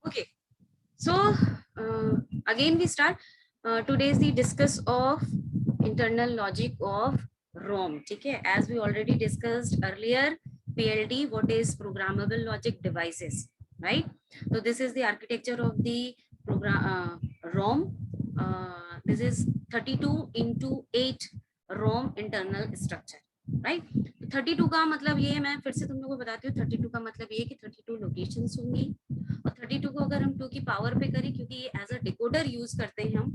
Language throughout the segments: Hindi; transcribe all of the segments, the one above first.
Okay, so again we start. Today is the discuss of internal logic of ROM. ठीक है, as we already discussed earlier, PLD, what is programmable logic devices, right? So this is the architecture of the program ROM. This is 32 into 8 ROM internal structure, right? 32 का मतलब ये है, मैं फिर से तुम लोगों को बताती हूँ. 32 का मतलब ये कि 32 लोकेशंस होंगी और 32 को अगर हम 2 की पावर पे करें, क्योंकि ये एज अ डिकोडर यूज करते हैं हम,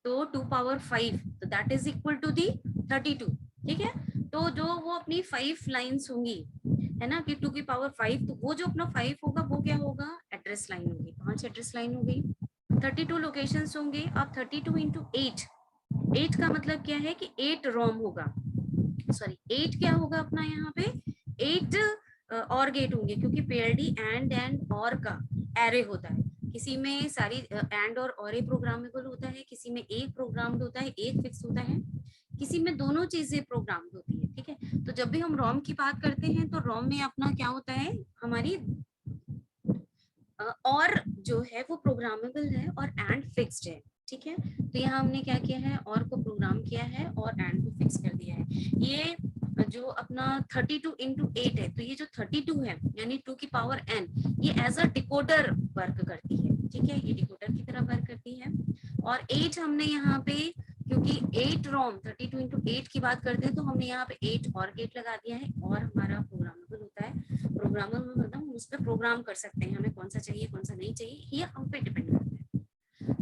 तो 2 पावर 5, तो that is equal to the 32. ठीक है, तो जो वो अपनी 5 लाइंस होंगी, है ना, कि 2 की पावर 5, तो वो जो अपना 5 होगा वो क्या होगा, एड्रेस लाइन होगी. 5 एड्रेस लाइन हो गई, 32 लोकेशंस होंगे. अब 32 इंटू 8, 8 का मतलब क्या है कि 8 रोम होगा. सॉरी, 8 क्या होगा अपना यहाँ पे, 8 और गेट होंगे, क्योंकि पीएलडी एंड और का एरे होता है. किसी में सारी एंड और ए प्रोग्रामेबल होता है, किसी में एक प्रोग्राम्ड होता है, एक फिक्स होता है, किसी में दोनों चीजें प्रोग्राम्ड होती है. ठीक है, तो जब भी हम रोम की बात करते हैं तो रोम में अपना क्या होता है, हमारी और जो है वो प्रोग्रामेबल है और एंड फिक्स्ड है. ठीक है, तो यहाँ हमने क्या किया है, और को प्रोग्राम किया है और एंड को फिक्स कर दिया है. ये जो अपना 32 इंटू 8 है, तो ये जो 32 है यानी 2 की पावर n, ये एज अ डिकोडर वर्क करती है. ठीक है, ये डिकोडर की तरह वर्क करती है. और 8 हमने यहाँ पे, क्योंकि 8 रोम 32 इंटू 8 की बात करते हैं, तो हमने यहाँ पे 8 और गेट लगा दिया है और हमारा प्रोग्रामेबल होता है. प्रोग्रामेबल मतलब हम उस पर प्रोग्राम कर सकते हैं, हमें कौन सा चाहिए कौन सा नहीं चाहिए, ये हम पे डिपेंड करता है.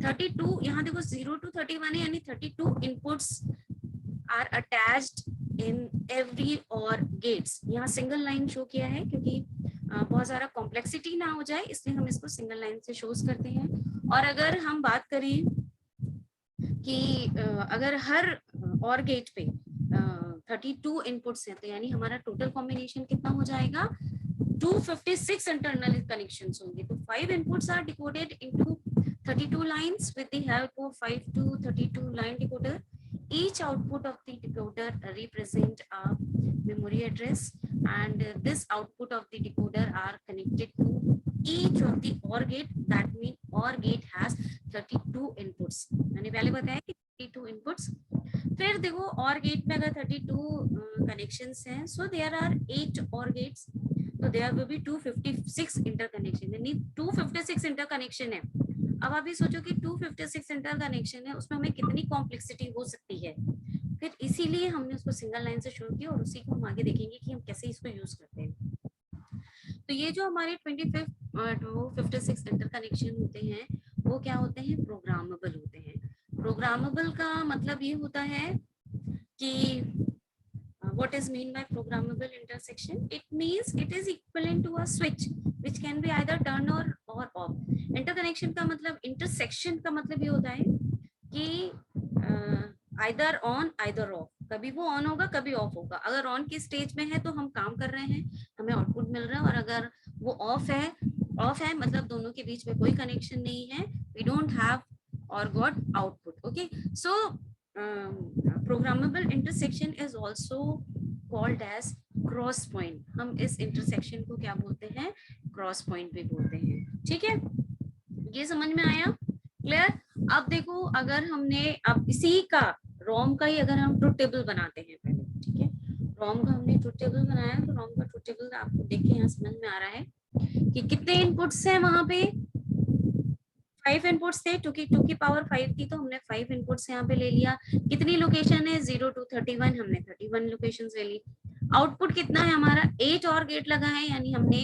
32 यहाँ देखो 0 to 31 है, यानी 32 inputs are attached in every OR gates. यहाँ सिंगल लाइन शो किया है क्योंकि बहुत सारा कॉम्प्लेक्सिटी ना हो जाए, इसलिए हम इसको सिंगल लाइन से शोज करते हैं. और अगर हम बात करें कि अगर हर और गेट पे 32 इनपुट्स हैं, तो यानी हमारा टोटल कॉम्बिनेशन कितना हो जाएगा, 256 इंटरनल कनेक्शंस होंगे. तो 5 inputs are decoded into 32 lines with the help of 5 to 32 line decoder. Each output of the decoder represent a memory address, and this output of the decoder are connected to each of the OR gate. That means OR gate has 32 inputs. मैंने पहले बताया कि 32 inputs. फिर देखो OR gate में अगर 32 connections हैं, so there are 8 OR gates. तो there will be 256 interconnection, यानी 256 interconnection है. अब आप ये सोचो कि 256 इंटरकनेक्शन है, उसमें हमें कितनी कॉम्प्लेक्सिटी हो सकती है. फिर इसीलिए हमने उसको सिंगल लाइन से शुरू किया और उसी को हम आगे देखेंगे कि हम कैसे इसको यूज करते हैं. तो ये जो हमारे 256 इंटरकनेक्शन होते हैं, वो क्या होते हैं, प्रोग्रामेबल होते हैं. प्रोग्रामेबल का मतलब ये होता है कि what is mean by programmable intersection? It means it is equivalent to a switch which can be either turn or off. Interconnection का मतलब, intersection का मतलब ये होता है कि either on either off, कभी वो ऑन होगा कभी ऑफ होगा. अगर ऑन की स्टेज में है तो हम काम कर रहे हैं, हमें आउटपुट मिल रहा है, और अगर वो ऑफ है मतलब दोनों के बीच में कोई कनेक्शन नहीं है, we don't have or got output. Okay, so programmable intersection is also called as cross point. हम इस इंटरसेक्शन को क्या बोलते हैं, क्रॉस पॉइंट भी बोलते हैं. ठीक है, ये समझ में आया, क्लियर. अब देखो, अगर हमने अब इसी का रोम का ही अगर हम ट्रुथ टेबल बनाते हैं पहले. ठीक है, रोम का हमने ट्रुथ टेबल बनाया, तो रोम का ट्रुथ टेबल आपको देख के यहाँ समझ में आ रहा है कि कितने इनपुट्स हैं वहां पे. 5 इनपुट्स थे, क्योंकि 2 की पावर 5 थी, तो हमने 5 इनपुट्स यहाँ पे ले लिया. कितनी लोकेशन है, 0 to 31, हमने 31 लोकेशन ले ली. आउटपुट कितना है हमारा, 8 और गेट लगा है, यानी हमने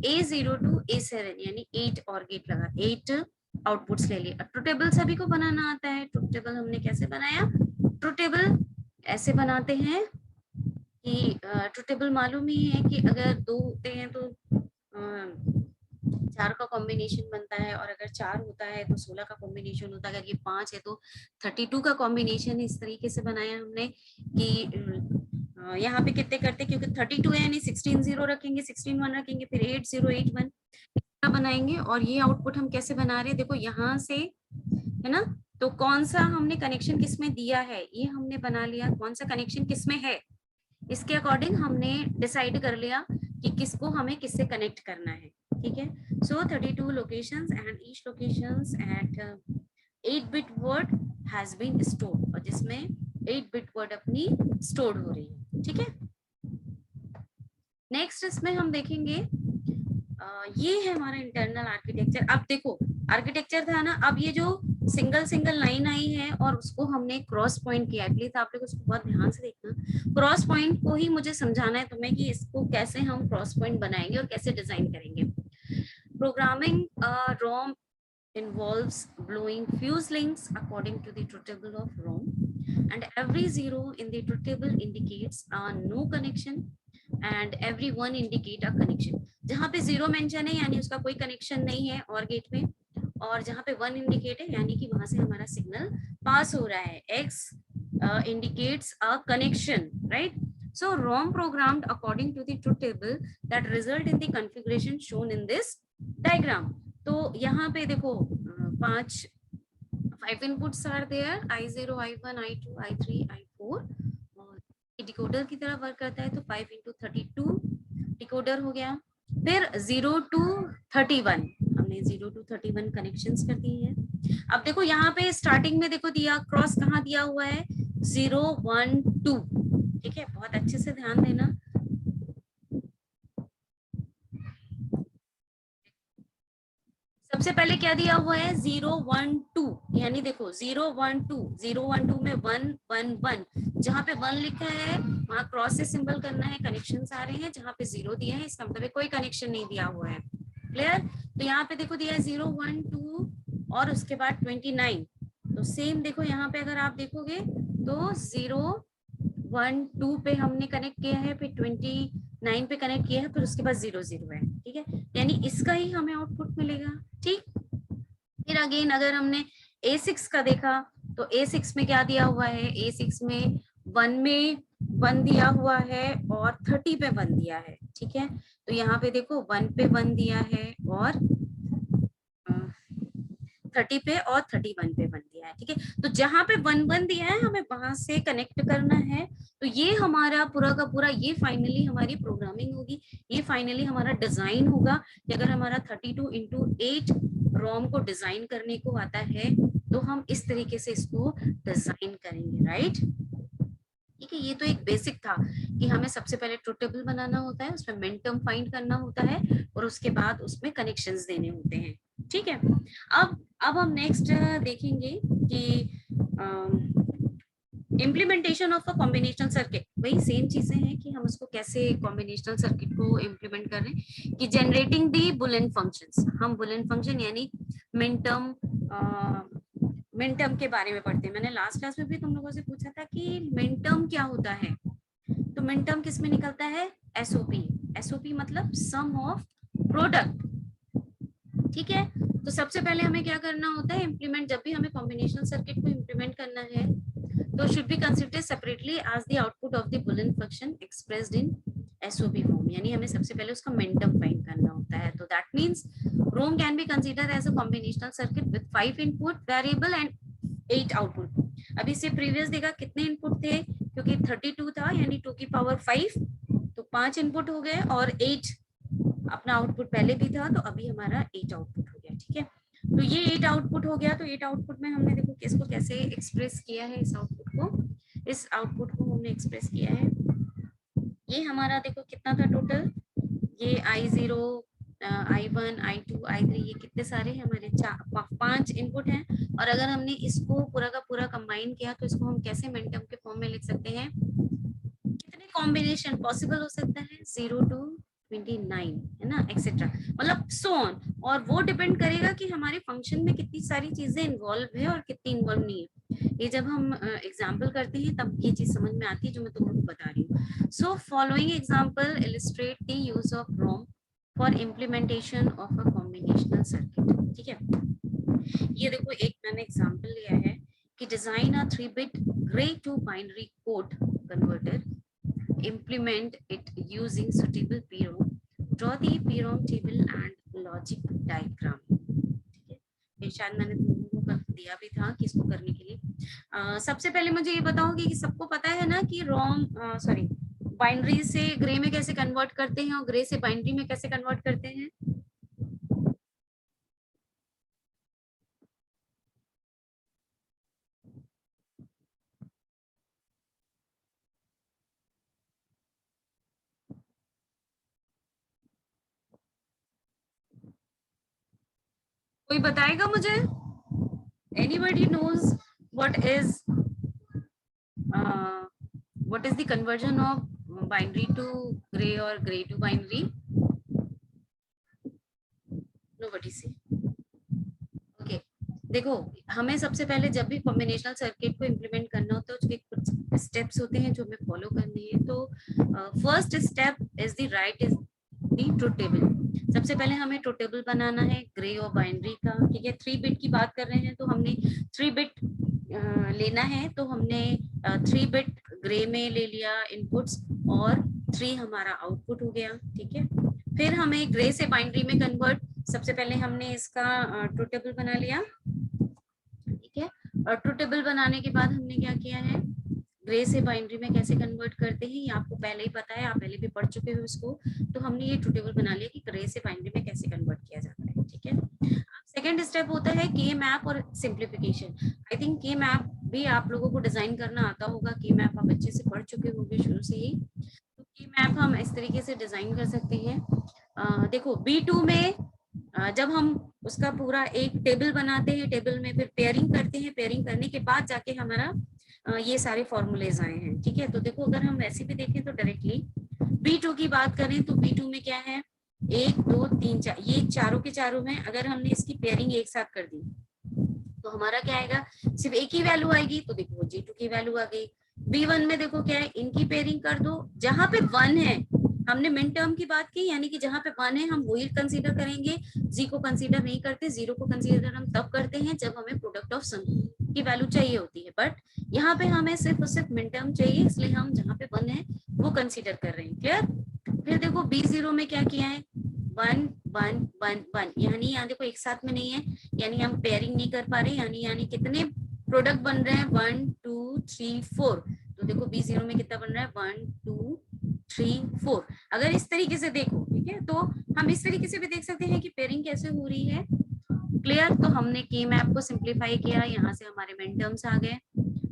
A0 to A7 यानी 8 और गेट लगा, 8 आउटपुट्स ले लिए. ट्रुथ टेबल सभी को बनाना आता है. ट्रुथ टेबल हमने कैसे बनाया, ट्रुथ टेबल ऐसे बनाते हैं कि ट्रुथ टेबल मालूम ही है कि अगर 2 होते हैं तो 4 का कॉम्बिनेशन बनता है, और अगर 4 होता है तो 16 का कॉम्बिनेशन होता है. अगर ये 5 है तो 32 का कॉम्बिनेशन इस तरीके से बनाया हमने कि यहाँ पे कितने करते, क्योंकि 32 है यानी 16 0 रखेंगे, 16 1 रखेंगे, फिर 8 0 8 1 बनाएंगे. और ये आउटपुट हम कैसे बना रहे हैं, देखो यहाँ से, है ना, तो कौन सा हमने कनेक्शन किसमें दिया है ये हमने बना लिया, कौन सा कनेक्शन किसमें है इसके अकॉर्डिंग हमने डिसाइड कर लिया कि किसको हमें किससे कनेक्ट करना है. ठीक है। So 32 locations and each locations at 8-bit word has been stored, और जिसमें 8-bit वर्ड अपनी स्टोर्ड हो रही है, ठीक है। नेक्स्ट इसमें हम देखेंगे ये है हमारा इंटरनल आर्किटेक्चर। अब देखो आर्किटेक्चर था ना, अब ये जो सिंगल सिंगल लाइन आई है और उसको हमने क्रॉस पॉइंट किया, एटलीस्ट आप लोग उसको बहुत ध्यान से देखना। क्रॉस पॉइंट को ही मुझे समझाना है तुम्हें कि इसको कैसे हम क्रॉस पॉइंट बनाएंगे और कैसे डिजाइन करेंगे। Programming ROM involves blowing fuse links according to the truth table of ROM, and every zero in the truth table indicates a no connection and every one indicate a connection। जहाँ पे जीरो मेंशन है यानी उसका कोई कनेक्शन नहीं है और गेट में, और जहाँ पे वन इंडिकेट है यानी कि वहां से हमारा सिग्नल पास हो रहा है। X indicates a connection, right? So ROM programmed according to the truth table that result in the configuration shown in this diagram। तो यहाँ पे देखो 5 inputs are there, I0, I1, I2, I3, I4, और डिकोडर की तरह वर्क करता है। तो 5 into 32 डिकोडर हो गया। फिर 0 to 31 हमने 0 to 31 कनेक्शंस कर दिए हैं। अब देखो यहाँ पे स्टार्टिंग में देखो दिया क्रॉस कहाँ दिया हुआ है, 0 1 2, ठीक है, बहुत अच्छे से ध्यान देना। सबसे पहले क्या दिया हुआ है 0 1 2, यानी देखो 0 1 2, 0 1 2 में 1 1 1, जहाँ पे 1 लिखा है वहां क्रॉस से सिंबल करना है, कनेक्शंस आ रहे हैं। जहाँ पे 0 दिया है इसका मतलब कोई कनेक्शन नहीं दिया हुआ है। क्लियर? तो यहाँ पे देखो दिया है 0 1 2 और उसके बाद 29। तो सेम देखो यहाँ पे अगर आप देखोगे तो 0 1 2 पे हमने कनेक्ट किया है, फिर 29 पे कनेक्ट किया है, फिर उसके बाद 0 0 है, ठीक है, यानी इसका ही हमें आउटपुट मिलेगा। ठीक, फिर अगेन अगर हमने A6 का देखा तो A6 में क्या दिया हुआ है, A6 में 1 में 1 दिया हुआ है और 30 पे 1 दिया है, ठीक है। तो यहाँ पे देखो 1 पे 1 दिया है और 30 पे और 31 पे 1 दिया है, ठीक है। तो जहां पे 1 1 दिया है हमें वहां से कनेक्ट करना है। तो ये हमारा पूरा का पूरा, ये फाइनली हमारी प्रोग्रामिंग होगी, ये फाइनली हमारा डिजाइन होगा कि अगर हमारा 32 into 8 रोम को डिजाइन करने को आता है तो हम इस तरीके से इसको डिजाइन करेंगे, राइट। ठीक है, ये तो एक बेसिक था कि हमें सबसे पहले ट्रुथ टेबल बनाना होता है, उसमें मिनटर्म फाइंड करना होता है और उसके बाद उसमें कनेक्शंस देने होते हैं, ठीक है। अब हम नेक्स्ट देखेंगे कि implementation of a combinational circuit. वही सेम चीजें हैं कि हम उसको कैसे कॉम्बिनेशनल सर्किट को इम्प्लीमेंट कर रहे हैं कि जनरेटिंग दी बुलियन फंक्शंस। हम बुलियन फंक्शन यानी मिनटर्म के बारे में पढ़ते हैं। मैंने लास्ट क्लास में भी तुम लोगों से पूछा था कि मिनटर्म क्या होता है। तो मिनटर्म किस में निकलता है, एसओपी। एसओपी मतलब सम ऑफ प्रोडक्ट, ठीक है। तो सबसे पहले हमें क्या करना होता है, इम्प्लीमेंट, जब भी हमें कॉम्बिनेशनल सर्किट को इम्प्लीमेंट करना है तो should be considered separately as the output of the Boolean function expressed in SOP form, यानी हमें सबसे पहले उसका मिनटर्म फाइंड करना होता है। तो that means ROM can be considered as a combinational circuit with 5 input variable and 8 output. अभी से प्रीवियस देखा कितने इनपुट थे, क्योंकि 32 था यानी 2 की पावर 5, तो 5 इनपुट हो गए और 8 अपना आउटपुट पहले भी था, तो अभी हमारा 8 आउटपुट हो गया, ठीक है। तो ये 8 आउटपुट हो गया। तो 8 आउटपुट में हमने देखो किसको कैसे एक्सप्रेस किया है, इस आउटपुट को हमने एक्सप्रेस किया है। ये हमारा देखो कितना था टोटल, ये I0, I1, I2, I3, ये कितने सारे हैं हमारे, 5 इनपुट हैं। और अगर हमने इसको पूरा का पूरा कंबाइन किया तो इसको हम कैसे मिनटर्म के फॉर्म में लिख सकते हैं, कितने कॉम्बिनेशन पॉसिबल हो सकता है, 0 to 29, है ना, एक्सेट्रा, मतलब सो ऑन। और वो डिपेंड करेगा कि हमारे फंक्शन में कितनी सारी चीजें इन्वॉल्व है और कितनी इन्वॉल्व नहीं है। ये जब हम एग्जाम्पल करते हैं तब ये चीज समझ में आती है जो मैं तुम लोग को बता रही हूँ। So following example illustrate the use of ROM for implementation of a combinational circuit, ठीक है। ये देखो एक मैंने एग्जाम्पल लिया है कि design a 3-bit gray to binary code converter, implement it using suitable PROM, draw the PROM table and logic diagram, ठीक है। ये शायद मैंने तुम लोगों को दिया भी था कि इसको करने के लिए सबसे पहले मुझे ये बताओ कि सबको पता है ना कि रोम बाइनरी से ग्रे में कैसे कन्वर्ट करते हैं और ग्रे से बाइनरी में कैसे कन्वर्ट करते हैं। कोई बताएगा मुझे? Anybody knows what is the conversion of binary to gray or gray to binary? Nobody say. Okay. देखो, हमें सबसे पहले जब भी कॉम्बिनेशनल सर्किट को इम्प्लीमेंट करना होता है उसके कुछ स्टेप्स होते हैं जो हमें फॉलो करने हैं। तो first step is the right is the truth table. सबसे पहले हमें ट्रुथ टेबल बनाना है ग्रे और बाइनरी का, ठीक है। 3 बिट की बात कर रहे हैं तो हमने 3 बिट लेना है, तो हमने 3 बिट ग्रे में ले लिया इनपुट्स और 3 हमारा आउटपुट हो गया, ठीक है। फिर हमें ग्रे से बाइनरी में कन्वर्ट, सबसे पहले हमने इसका ट्रुथ टेबल बना लिया, ठीक है। और ट्रुथ टेबल बनाने के बाद हमने क्या किया है, ग्रे से बाइनरी में कैसे कन्वर्ट करते हैं ये आपको पहले ही पता है, आप पहले भी पढ़ चुके हो इसको। तो हमने ये ट्रुथ टेबल बना लिया कि ग्रे से बाइनरी में कैसे कन्वर्ट किया जाता है, ठीक है। सेकेंड स्टेप होता है के मैप और सिंप्लीफिकेशन। आई थिंक के मैप भी आप लोगों को डिजाइन करना आता होगा, के मैप आप अच्छे से पढ़ चुके होंगे शुरू से ही। तो के मैप हम इस तरीके से डिजाइन कर सकते हैं। देखो B2 में जब हम उसका पूरा एक टेबल बनाते हैं, टेबल में फिर पेयरिंग करते हैं, पेयरिंग करने के बाद जाके हमारा ये सारे फॉर्मूलेज आए हैं, ठीक है। तो देखो अगर हम वैसे भी देखें तो डायरेक्टली B2 की बात करें तो B2 में क्या है, 1 2 3 4, ये चारों के चारों में अगर हमने इसकी पेयरिंग एक साथ कर दी तो हमारा क्या आएगा, सिर्फ एक ही वैल्यू आएगी। तो देखो G2 की वैल्यू आ गई। B1 में देखो क्या है, इनकी पेयरिंग कर दो, जहां पे 1 है, हमने मिन टर्म की बात की, यानी कि जहां पे 1 है हम वही कंसीडर करेंगे, जी को कंसीडर नहीं करते। जीरो को कंसीडर हम तब करते हैं जब हमें प्रोडक्ट ऑफ सम की वैल्यू चाहिए होती है, बट यहाँ पे हमें सिर्फ और सिर्फ मिन टर्म चाहिए, इसलिए हम जहाँ पे 1 है वो कंसीडर कर रहे हैं। क्लियर? फिर देखो B0 में क्या किया है, 1 1 1 1, यानी यहाँ देखो एक साथ में नहीं है, यानी हम पेयरिंग नहीं कर पा रहे, यानी कितने प्रोडक्ट बन रहे हैं, 1 2 3 4। तो देखो B0 में कितना बन रहा है, 1 2 3 4। अगर इस तरीके से देखो, ठीक है, तो हम इस तरीके से भी देख सकते हैं कि पेयरिंग कैसे हो रही है। क्लियर? तो हमने की मैप को सिंप्लीफाई किया, यहाँ से हमारे मेन टर्म्स आ गए,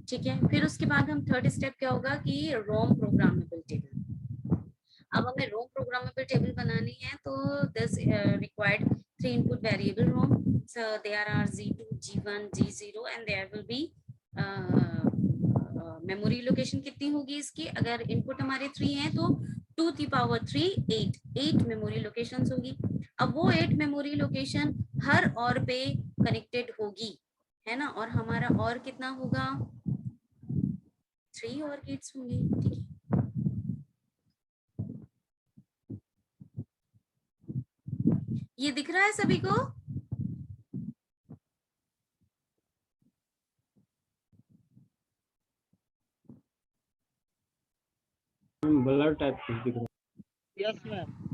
ठीक है। फिर उसके बाद हम थर्ड स्टेप क्या होगा कि रोम प्रोग्रामेबल टेबल। अब हमें रोम प्रोग्रामेबल टेबल बनानी है, तो this required 3 input variable ROM, so there are G2 G1 G0 and there will be memory location कितनी होगी इसकी, अगर इनपुट हमारे 3 हैं तो 2 की पावर 3 8 मेमोरी लोकेशंस होगी। अब वो 8 मेमोरी लोकेशन हर और पे कनेक्टेड होगी, है ना, और हमारा और कितना होगा, 3 और गेट्स होंगे, ठीक है। ये दिख रहा है सभी को? ब्लर टाइप कुछ दिख रहा है। Yes ma'am.